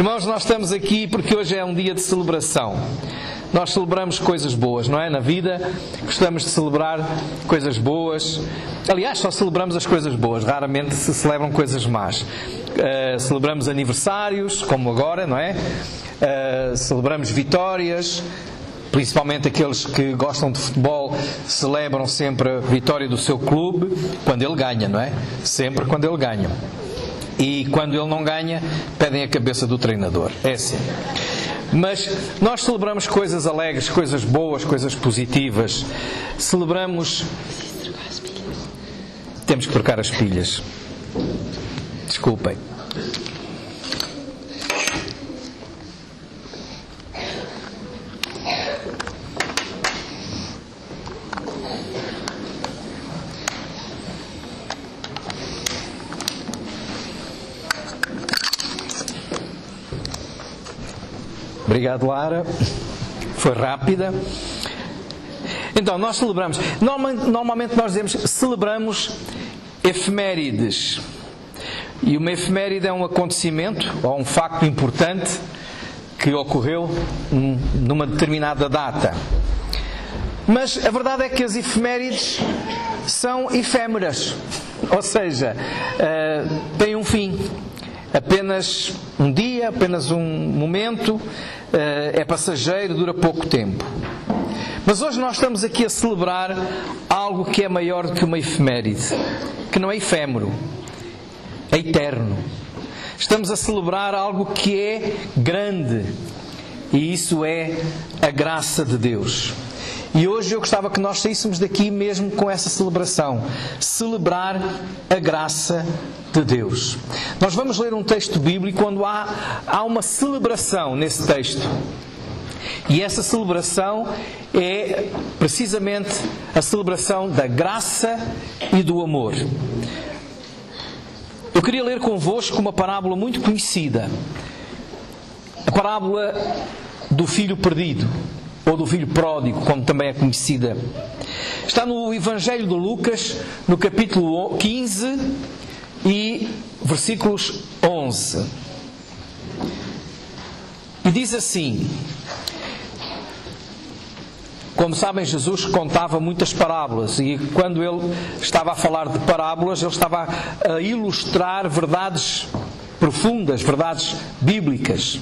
Irmãos, nós estamos aqui porque hoje é um dia de celebração. Nós celebramos coisas boas, não é? Na vida gostamos de celebrar coisas boas. Aliás, só celebramos as coisas boas, raramente se celebram coisas más. Celebramos aniversários, como agora, não é? Celebramos vitórias, principalmente aqueles que gostam de futebol celebram sempre a vitória do seu clube quando ele ganha, não é? Sempre quando ele ganha. E quando ele não ganha, pedem a cabeça do treinador. É assim. Mas nós celebramos coisas alegres, coisas boas, coisas positivas. Celebramos... Temos que trocar as pilhas. Desculpem. Obrigado, Lara. Foi rápida. Então, nós celebramos. Normalmente nós dizemos celebramos efemérides. E uma efeméride é um acontecimento ou um facto importante que ocorreu numa determinada data. Mas a verdade é que as efemérides são efêmeras. Ou seja, têm um fim. Apenas um dia, apenas um momento, é passageiro, dura pouco tempo. Mas hoje nós estamos aqui a celebrar algo que é maior do que uma efeméride, que não é efêmero, é eterno. Estamos a celebrar algo que é grande, e isso é a graça de Deus. E hoje eu gostava que nós saíssemos daqui mesmo com essa celebração. Celebrar a graça de Deus. Nós vamos ler um texto bíblico onde há uma celebração nesse texto. E essa celebração é precisamente a celebração da graça e do amor. Eu queria ler convosco uma parábola muito conhecida. A parábola do filho perdido. Ou do filho pródigo, como também é conhecida. Está no Evangelho de Lucas, no capítulo 15 e versículos 11. E diz assim: como sabem, Jesus contava muitas parábolas, e quando ele estava a falar de parábolas, ele estava a ilustrar verdades profundas, verdades bíblicas.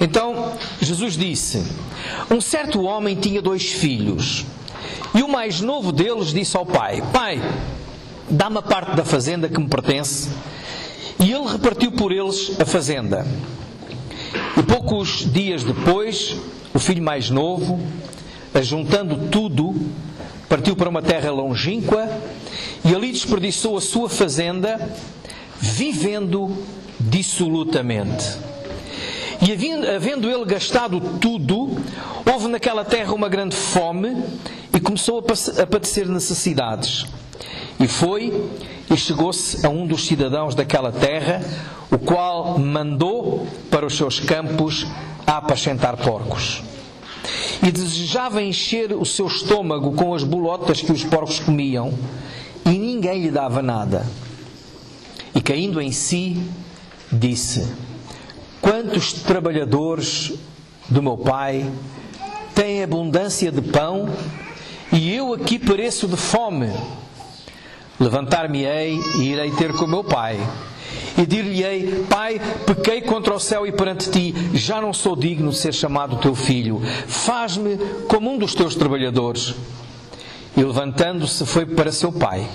Então, Jesus disse: um certo homem tinha 2 filhos, e o mais novo deles disse ao pai: pai, dá-me a parte da fazenda que me pertence. E ele repartiu por eles a fazenda. E poucos dias depois, o filho mais novo, ajuntando tudo, partiu para uma terra longínqua e ali desperdiçou a sua fazenda, vivendo dissolutamente. E havendo ele gastado tudo, houve naquela terra uma grande fome e começou a padecer necessidades. E foi e chegou-se a um dos cidadãos daquela terra, o qual mandou para os seus campos a apacentar porcos. E desejava encher o seu estômago com as bolotas que os porcos comiam, e ninguém lhe dava nada. E caindo em si, disse: quantos trabalhadores do meu pai têm abundância de pão, e eu aqui pereço de fome. Levantar-me-ei e irei ter com meu pai, e dir-lhe-ei: pai, pequei contra o céu e perante ti, já não sou digno de ser chamado teu filho, faz-me como um dos teus trabalhadores. E levantando-se foi para seu pai.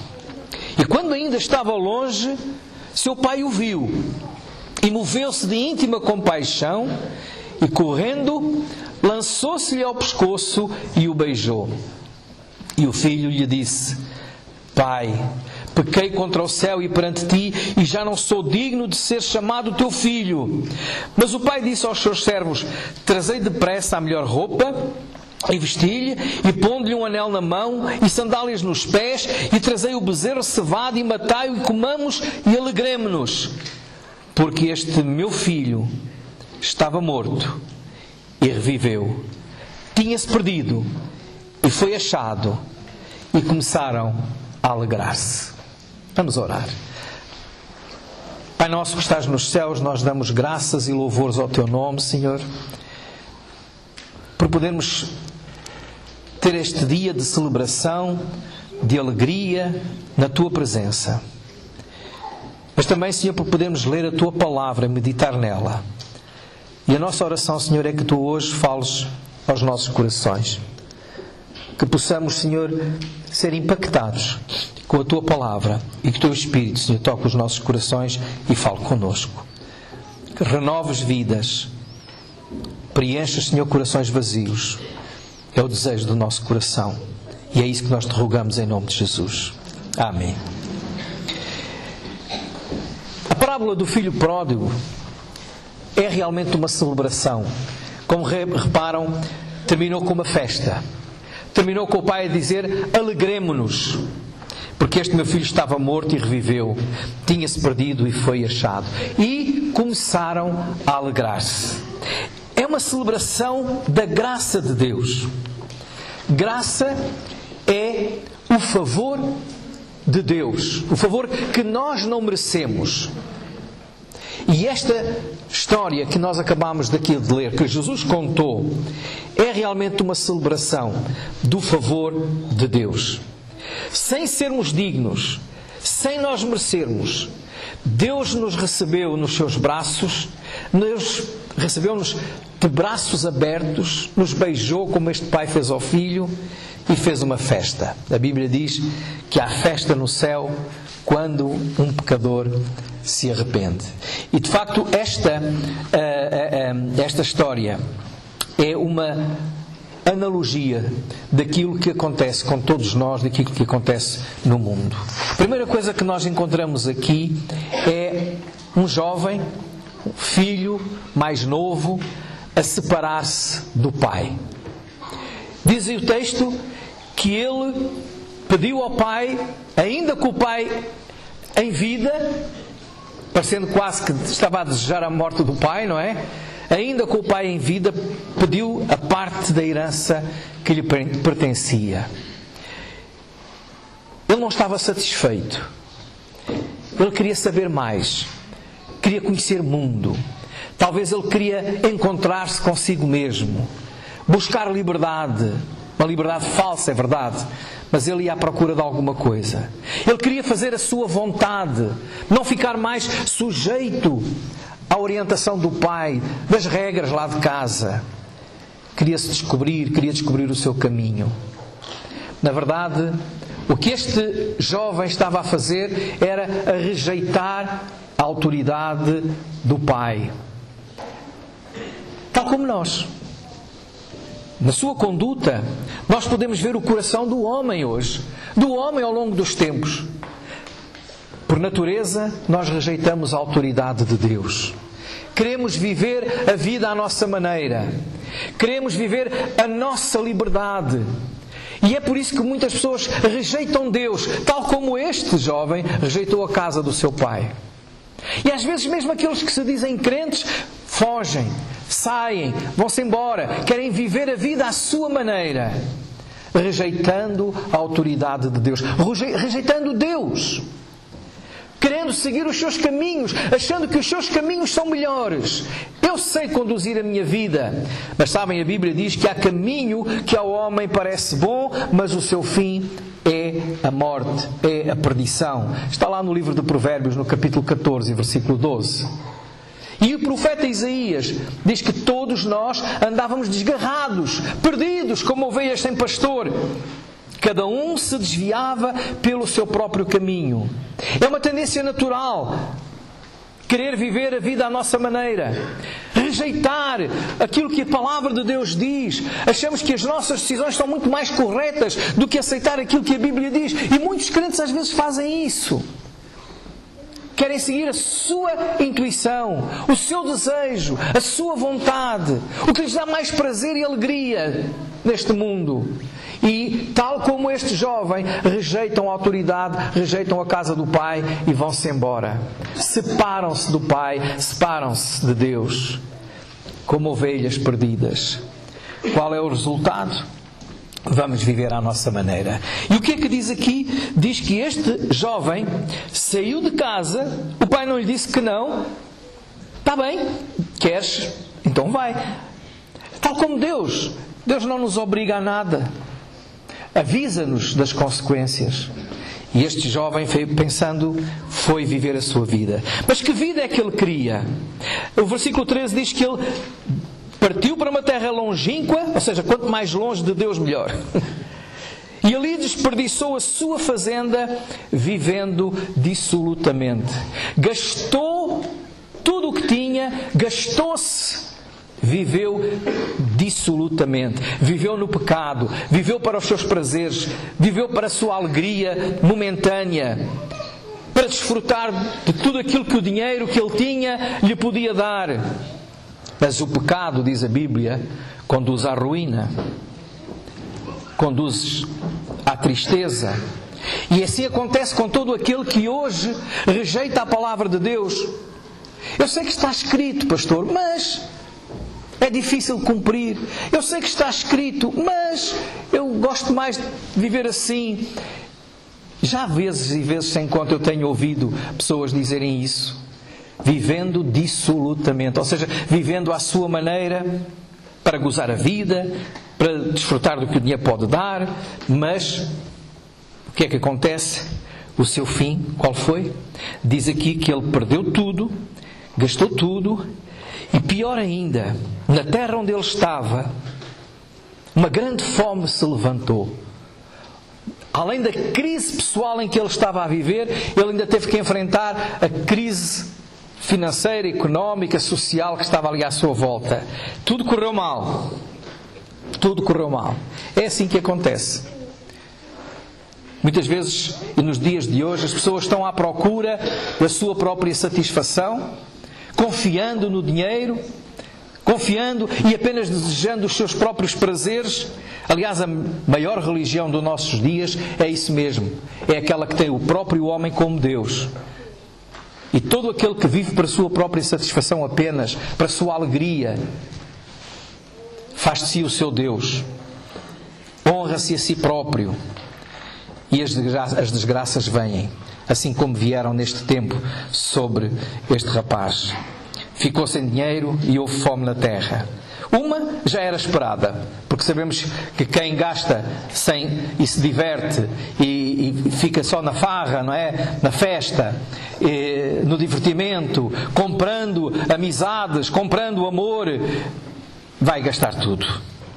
E quando ainda estava longe, seu pai o viu, e moveu-se de íntima compaixão, e correndo, lançou-se-lhe ao pescoço e o beijou. E o filho lhe disse: pai, pequei contra o céu e perante ti, e já não sou digno de ser chamado teu filho. Mas o pai disse aos seus servos: trazei depressa a melhor roupa, e vesti-lhe, e pondo-lhe um anel na mão, e sandálias nos pés, e trazei o bezerro cevado, e matai-o, e comamos, e alegremo-nos. Porque este meu filho estava morto e reviveu. Tinha-se perdido e foi achado. E começaram a alegrar-se. Vamos orar. Pai nosso que estás nos céus, nós damos graças e louvores ao Teu nome, Senhor, por podermos ter este dia de celebração, de alegria na Tua presença. Mas também, Senhor, por podermos ler a Tua palavra, meditar nela. E a nossa oração, Senhor, é que Tu hoje fales aos nossos corações. Que possamos, Senhor, ser impactados com a Tua palavra e que o Teu Espírito, Senhor, toque os nossos corações e fale connosco. Que renoves vidas, preenchas, Senhor, corações vazios. É o desejo do nosso coração. E é isso que nós te rogamos em nome de Jesus. Amém. A parábola do filho pródigo é realmente uma celebração. Como reparam, terminou com uma festa. Terminou com o pai a dizer: alegremo-nos, porque este meu filho estava morto e reviveu, tinha-se perdido e foi achado. E começaram a alegrar-se. É uma celebração da graça de Deus. Graça é o favor de Deus, o favor que nós não merecemos. E esta história que nós acabamos daqui de ler, que Jesus contou, é realmente uma celebração do favor de Deus. Sem sermos dignos, sem nós merecermos, Deus nos recebeu nos seus braços, recebeu-nos de braços abertos, nos beijou como este pai fez ao filho e fez uma festa. A Bíblia diz que há festa no céu quando um pecador se arrepende. E de facto esta história é uma analogia daquilo que acontece com todos nós, daquilo que acontece no mundo. A primeira coisa que nós encontramos aqui é um jovem, um filho mais novo, a separar-se do pai. Diz o texto que ele pediu ao pai, ainda com o pai em vida, parecendo quase que estava a desejar a morte do pai, não é? Ainda com o pai em vida, pediu a parte da herança que lhe pertencia. Ele não estava satisfeito. Ele queria saber mais. Queria conhecer o mundo. Talvez ele queria encontrar-se consigo mesmo. Buscar liberdade. Uma liberdade falsa, é verdade. Mas ele ia à procura de alguma coisa. Ele queria fazer a sua vontade. Não ficar mais sujeito à orientação do pai, das regras lá de casa. Queria descobrir o seu caminho. Na verdade, o que este jovem estava a fazer era a rejeitar a autoridade do pai. Tal como nós. Na sua conduta, nós podemos ver o coração do homem hoje, do homem ao longo dos tempos. Por natureza, nós rejeitamos a autoridade de Deus. Queremos viver a vida à nossa maneira. Queremos viver a nossa liberdade. E é por isso que muitas pessoas rejeitam Deus, tal como este jovem rejeitou a casa do seu pai. E às vezes mesmo aqueles que se dizem crentes fogem, saem, vão-se embora, querem viver a vida à sua maneira, rejeitando a autoridade de Deus, rejeitando Deus, querendo seguir os seus caminhos, achando que os seus caminhos são melhores. Eu sei conduzir a minha vida, mas sabem, a Bíblia diz que há caminho que ao homem parece bom, mas o seu fim é a morte, é a perdição. Está lá no livro de Provérbios, no capítulo 14, versículo 12. E o profeta Isaías diz que todos nós andávamos desgarrados, perdidos, como ovelhas sem pastor. Cada um se desviava pelo seu próprio caminho. É uma tendência natural querer viver a vida à nossa maneira, rejeitar aquilo que a palavra de Deus diz. Achamos que as nossas decisões são muito mais corretas do que aceitar aquilo que a Bíblia diz. E muitos crentes às vezes fazem isso. Querem seguir a sua intuição, o seu desejo, a sua vontade, o que lhes dá mais prazer e alegria neste mundo. E, tal como este jovem, rejeitam a autoridade, rejeitam a casa do pai e vão-se embora. Separam-se do pai, separam-se de Deus, como ovelhas perdidas. Qual é o resultado? vamos viver à nossa maneira. E o que é que diz aqui? Diz que este jovem saiu de casa, o pai não lhe disse que não. Está bem, queres? Então vai. Tal como Deus não nos obriga a nada. Avisa-nos das consequências. E este jovem, foi viver a sua vida. Mas que vida é que ele queria? O versículo 13 diz que ele partiu para uma terra longínqua, ou seja, quanto mais longe de Deus, melhor. E ali desperdiçou a sua fazenda, vivendo dissolutamente. Gastou tudo o que tinha, gastou-se. Viveu dissolutamente, viveu no pecado, viveu para os seus prazeres, viveu para a sua alegria momentânea, para desfrutar de tudo aquilo que o dinheiro que ele tinha lhe podia dar. Mas o pecado, diz a Bíblia, conduz à ruína, conduz à tristeza. E assim acontece com todo aquele que hoje rejeita a palavra de Deus. Eu sei que está escrito, pastor, mas é difícil cumprir. Eu sei que está escrito, mas eu gosto mais de viver assim. Já vezes e vezes sem conta eu tenho ouvido pessoas dizerem isso. Vivendo dissolutamente, ou seja, vivendo à sua maneira, para gozar a vida, para desfrutar do que o dinheiro pode dar. Mas o que é que acontece? O seu fim, qual foi? Diz aqui que ele perdeu tudo, gastou tudo. E pior ainda, na terra onde ele estava, uma grande fome se levantou. Além da crise pessoal em que ele estava a viver, ele ainda teve que enfrentar a crise financeira, económica, social que estava ali à sua volta. Tudo correu mal. Tudo correu mal. É assim que acontece. Muitas vezes, e nos dias de hoje, as pessoas estão à procura da sua própria satisfação, confiando no dinheiro, confiando e apenas desejando os seus próprios prazeres. Aliás, a maior religião dos nossos dias é isso mesmo. É aquela que tem o próprio homem como Deus. E todo aquele que vive para a sua própria satisfação apenas, para a sua alegria, faz de si o seu Deus. Honra-se a si próprio. E as desgraças vêm, assim como vieram neste tempo sobre este rapaz. Ficou sem dinheiro e houve fome na terra. Uma já era esperada, porque sabemos que quem gasta e se diverte e fica só na farra, não é? Na festa, no divertimento, comprando amizades, comprando amor, vai gastar tudo,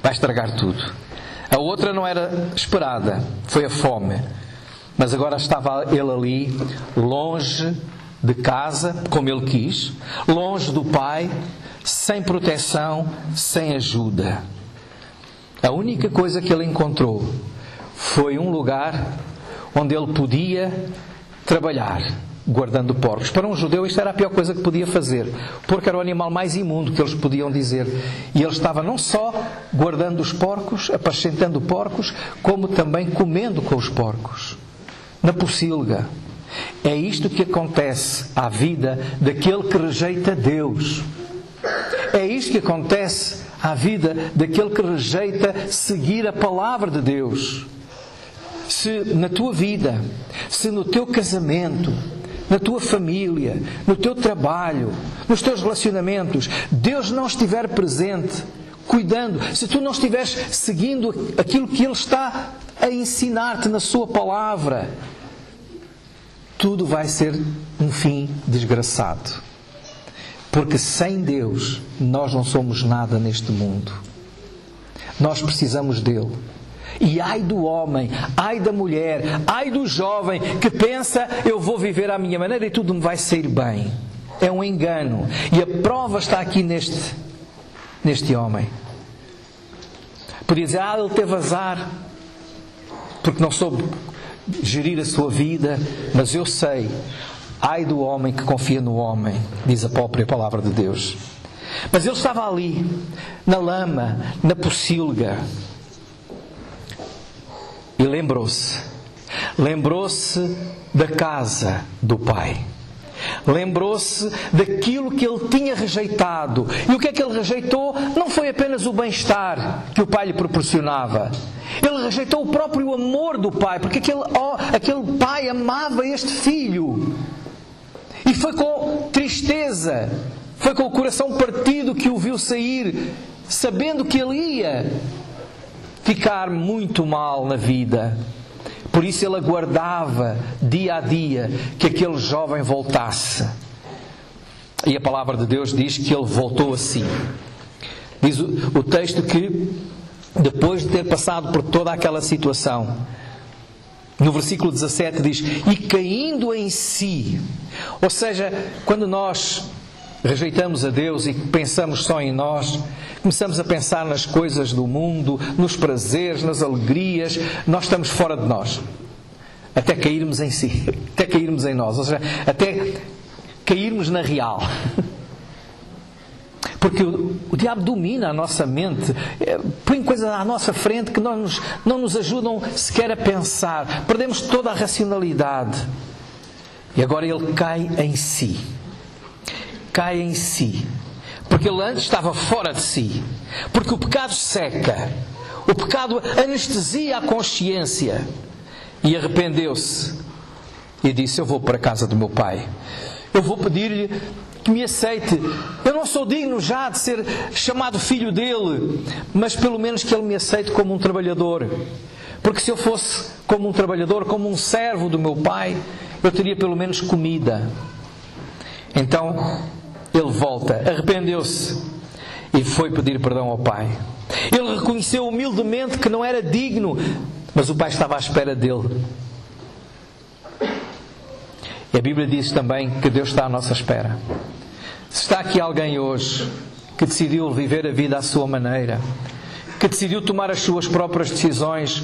vai estragar tudo. A outra não era esperada, foi a fome. Mas agora estava ele ali, longe de casa, como ele quis, longe do pai, sem proteção, sem ajuda. A única coisa que ele encontrou foi um lugar onde ele podia trabalhar, guardando porcos. Para um judeu isto era a pior coisa que podia fazer. O porco era o animal mais imundo que eles podiam dizer. E ele estava não só guardando os porcos, apacentando porcos, como também comendo com os porcos. Na pocilga. É isto que acontece à vida daquele que rejeita Deus. É isto que acontece à vida daquele que rejeita seguir a palavra de Deus. Se na tua vida, se no teu casamento, na tua família, no teu trabalho, nos teus relacionamentos, Deus não estiver presente, cuidando, se tu não estiveres seguindo aquilo que Ele está a ensinar-te na sua palavra, tudo vai ser um fim desgraçado. Porque sem Deus nós não somos nada neste mundo. Nós precisamos dele. E ai do homem, ai da mulher, ai do jovem que pensa, eu vou viver à minha maneira e tudo me vai sair bem. É um engano. E a prova está aqui neste homem. Podia dizer, ele teve azar porque não soube gerir a sua vida, mas eu sei, ai do homem que confia no homem, diz a própria palavra de Deus. Mas ele estava ali, na lama, na pocilga, e lembrou-se da casa do pai. Lembrou-se daquilo que ele tinha rejeitado. E o que é que ele rejeitou? Não foi apenas o bem-estar que o pai lhe proporcionava. Ele rejeitou o próprio amor do pai, porque aquele pai amava este filho. E foi com tristeza, foi com o coração partido que o viu sair, sabendo que ele ia ficar muito mal na vida. Por isso ele aguardava dia a dia que aquele jovem voltasse. E a palavra de Deus diz que ele voltou assim. Diz o texto que, depois de ter passado por toda aquela situação, no versículo 17 diz: e caindo em si. Ou seja, quando nós rejeitamos a Deus e pensamos só em nós, começamos a pensar nas coisas do mundo, nos prazeres, nas alegrias, nós estamos fora de nós. Até cairmos em si, até cairmos em nós, ou seja, até cairmos na real. Porque o diabo domina a nossa mente, põe coisas à nossa frente que não nos ajudam sequer a pensar. Perdemos toda a racionalidade. E agora ele cai em si. Cai em si. Porque ele antes estava fora de si. Porque o pecado seca. O pecado anestesia a consciência. E arrependeu-se. E disse: eu vou para a casa do meu pai. Eu vou pedir-lhe que me aceite. Eu não sou digno já de ser chamado filho dele, mas pelo menos que ele me aceite como um trabalhador. Porque se eu fosse como um trabalhador, como um servo do meu pai, eu teria pelo menos comida. Então ele volta, arrependeu-se e foi pedir perdão ao pai. Ele reconheceu humildemente que não era digno, mas o pai estava à espera dele. E a Bíblia diz também que Deus está à nossa espera. Se está aqui alguém hoje que decidiu viver a vida à sua maneira, que decidiu tomar as suas próprias decisões,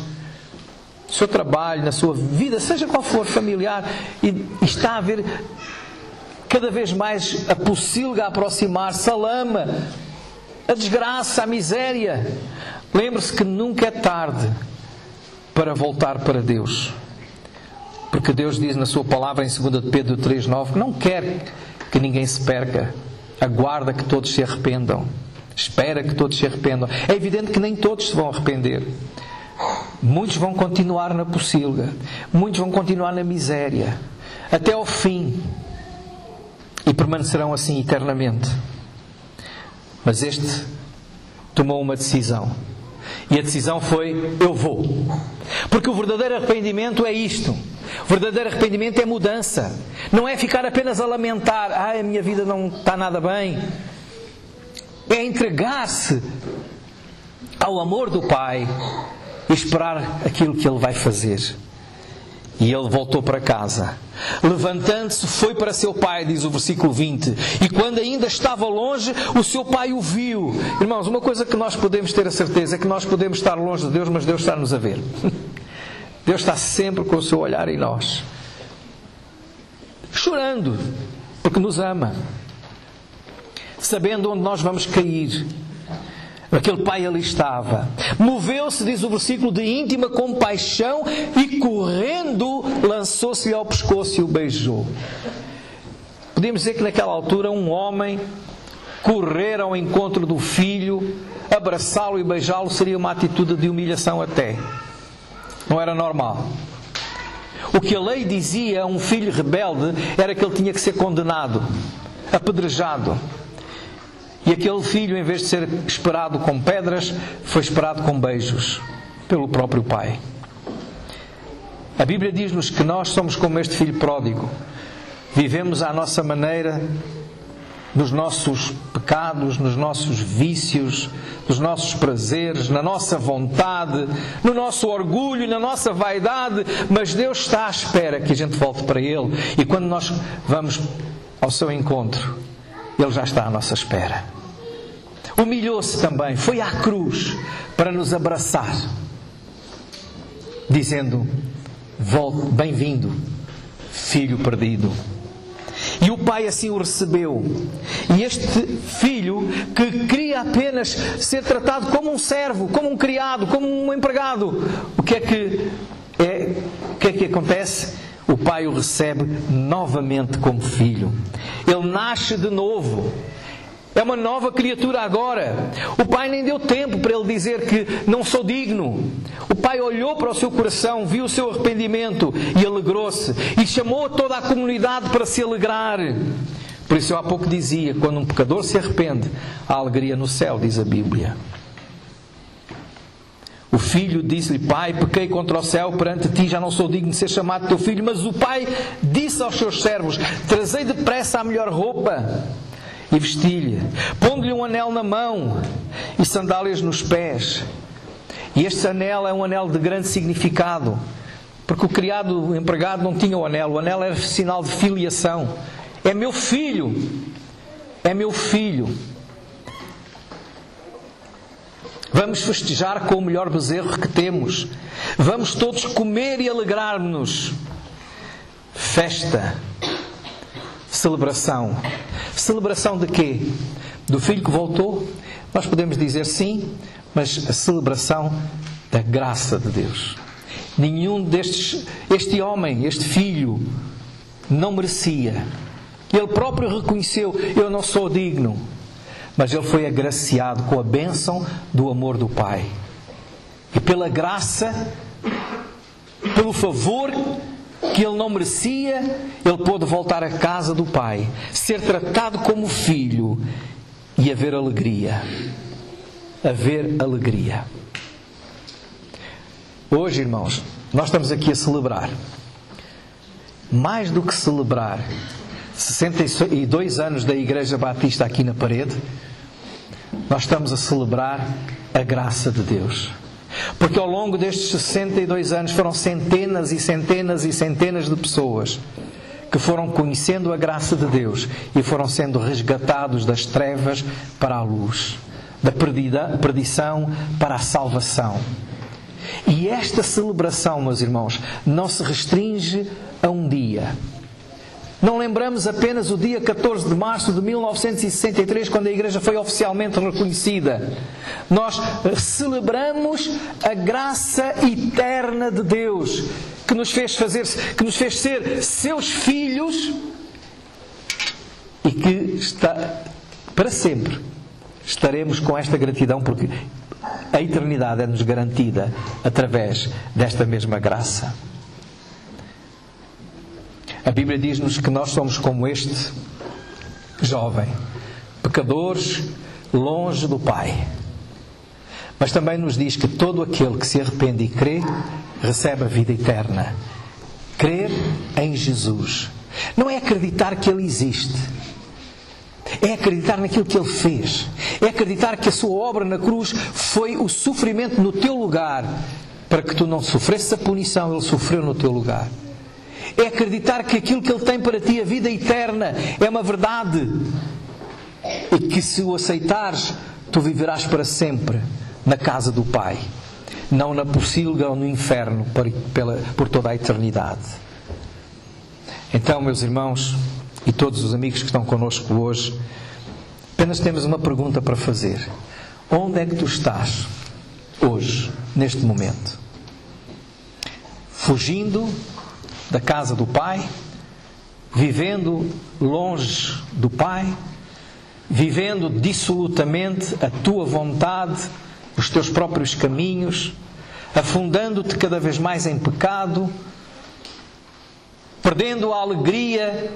no seu trabalho, na sua vida, seja qual for, familiar, e está a ver cada vez mais a pocilga a aproximar-se, a lama, a desgraça, a miséria, lembre-se que nunca é tarde para voltar para Deus. Porque Deus diz na sua palavra em 2 de Pedro 3,9 que não quer que ninguém se perca, aguarda que todos se arrependam, espera que todos se arrependam. É evidente que nem todos se vão arrepender. Muitos vão continuar na pocilga, muitos vão continuar na miséria, até ao fim, e permanecerão assim eternamente. Mas este tomou uma decisão. E a decisão foi: eu vou. Porque o verdadeiro arrependimento é isto. O verdadeiro arrependimento é mudança. Não é ficar apenas a lamentar: a minha vida não está nada bem. É entregar-se ao amor do Pai e esperar aquilo que Ele vai fazer. E ele voltou para casa. Levantando-se, foi para seu pai, diz o versículo 20. E quando ainda estava longe, o seu pai o viu. Irmãos, uma coisa que nós podemos ter a certeza é que nós podemos estar longe de Deus, mas Deus está-nos a ver. Deus está sempre com o seu olhar em nós. Chorando, porque nos ama. Sabendo onde nós vamos cair. Aquele pai ali estava. Moveu-se, diz o versículo, de íntima compaixão e correndo lançou-se-lhe ao pescoço e o beijou. Podíamos dizer que naquela altura um homem correr ao encontro do filho, abraçá-lo e beijá-lo seria uma atitude de humilhação até. Não era normal. O que a lei dizia a um filho rebelde era que ele tinha que ser condenado, apedrejado. E aquele filho, em vez de ser esperado com pedras, foi esperado com beijos pelo próprio pai. A Bíblia diz-nos que nós somos como este filho pródigo. Vivemos à nossa maneira, nos nossos pecados, nos nossos vícios, nos nossos prazeres, na nossa vontade, no nosso orgulho, na nossa vaidade, mas Deus está à espera que a gente volte para Ele. E quando nós vamos ao seu encontro, Ele já está à nossa espera. Humilhou-se também, foi à cruz para nos abraçar, dizendo: volte, bem-vindo, filho perdido. E o pai assim o recebeu. E este filho, que queria apenas ser tratado como um servo, como um criado, como um empregado, o que é que acontece? o pai o recebe novamente como filho. Ele nasce de novo. É uma nova criatura agora. O pai nem deu tempo para ele dizer que não sou digno. O pai olhou para o seu coração, viu o seu arrependimento e alegrou-se. E chamou toda a comunidade para se alegrar. Por isso eu há pouco dizia, quando um pecador se arrepende, há alegria no céu, diz a Bíblia. O filho disse-lhe: pai, pequei contra o céu perante ti, já não sou digno de ser chamado teu filho. Mas o pai disse aos seus servos: trazei depressa a melhor roupa e vesti-lhe, pondo-lhe um anel na mão e sandálias nos pés. E este anel é um anel de grande significado, porque o empregado não tinha o anel era sinal de filiação. É meu filho, é meu filho. Vamos festejar com o melhor bezerro que temos. Vamos todos comer e alegrar-nos. Festa. Celebração. Celebração de quê? Do filho que voltou? Nós podemos dizer sim, mas a celebração da graça de Deus. Este homem, este filho, não merecia. Ele próprio reconheceu: eu não sou digno. Mas ele foi agraciado com a bênção do amor do Pai. E pela graça, pelo favor que ele não merecia, ele pôde voltar à casa do Pai, ser tratado como filho e haver alegria. Haver alegria. Hoje, irmãos, nós estamos aqui a celebrar. Mais do que celebrar 62 anos da Igreja Batista aqui na parede, nós estamos a celebrar a graça de Deus. Porque ao longo destes 62 anos foram centenas e centenas e centenas de pessoas que foram conhecendo a graça de Deus e foram sendo resgatados das trevas para a luz, da perdição para a salvação. E esta celebração, meus irmãos, não se restringe a um dia. Não lembramos apenas o dia 14 de março de 1963, quando a Igreja foi oficialmente reconhecida. Nós celebramos a graça eterna de Deus, que nos fez ser seus filhos e que para sempre estaremos com esta gratidão, porque a eternidade é-nos garantida através desta mesma graça. A Bíblia diz-nos que nós somos como este jovem, pecadores longe do Pai. Mas também nos diz que todo aquele que se arrepende e crê, recebe a vida eterna. Crer em Jesus não é acreditar que Ele existe. É acreditar naquilo que Ele fez. É acreditar que a sua obra na cruz foi o sofrimento no teu lugar, para que tu não sofresses a punição. Ele sofreu no teu lugar. É acreditar que aquilo que Ele tem para ti, a vida eterna, é uma verdade. E que se o aceitares, tu viverás para sempre na casa do Pai. Não na pocilga ou no inferno, por toda a eternidade. Então, meus irmãos e todos os amigos que estão connosco hoje, apenas temos uma pergunta para fazer. Onde é que tu estás hoje, neste momento? Fugindo da casa do Pai, vivendo longe do Pai, vivendo dissolutamente a tua vontade, os teus próprios caminhos, afundando-te cada vez mais em pecado, perdendo a alegria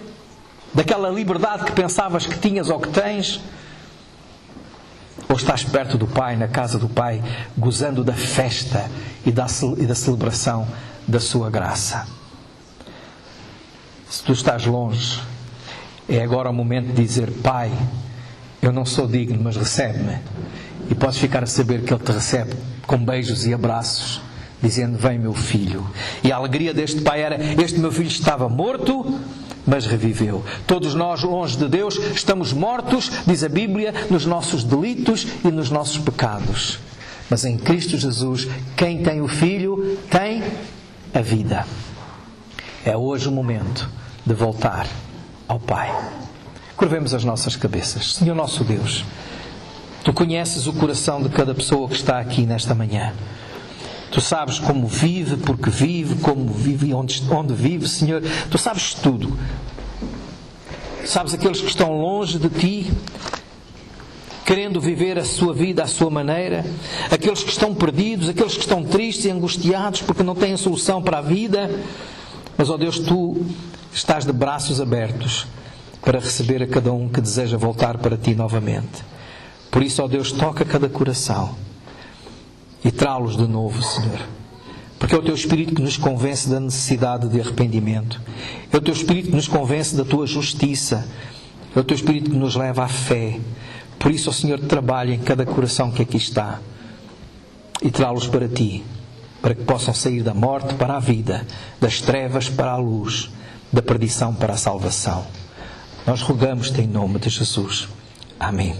daquela liberdade que pensavas que tinhas ou que tens, ou estás perto do Pai, na casa do Pai, gozando da festa e da celebração da sua graça. Se tu estás longe, é agora o momento de dizer: Pai, eu não sou digno, mas recebe-me. E podes ficar a saber que Ele te recebe com beijos e abraços, dizendo: vem meu filho. E a alegria deste pai era: este meu filho estava morto, mas reviveu. Todos nós, longe de Deus, estamos mortos, diz a Bíblia, nos nossos delitos e nos nossos pecados. Mas em Cristo Jesus, quem tem o Filho, tem a vida. É hoje o momento de voltar ao Pai. Curvemos as nossas cabeças. Senhor nosso Deus, Tu conheces o coração de cada pessoa que está aqui nesta manhã. Tu sabes como vive, porque vive, como vive e onde vive, Senhor. Tu sabes tudo. Sabes aqueles que estão longe de Ti, querendo viver a sua vida à sua maneira, aqueles que estão perdidos, aqueles que estão tristes e angustiados porque não têm solução para a vida. Mas, ó Deus, Tu estás de braços abertos para receber a cada um que deseja voltar para Ti novamente. Por isso, ó Deus, toca cada coração e trá-los de novo, Senhor. Porque é o Teu Espírito que nos convence da necessidade de arrependimento. É o Teu Espírito que nos convence da Tua justiça. É o Teu Espírito que nos leva à fé. Por isso, ó Senhor, trabalha em cada coração que aqui está e trá-los para Ti, para que possam sair da morte para a vida, das trevas para a luz, da perdição para a salvação. Nós rogamos-te em nome de Jesus. Amém.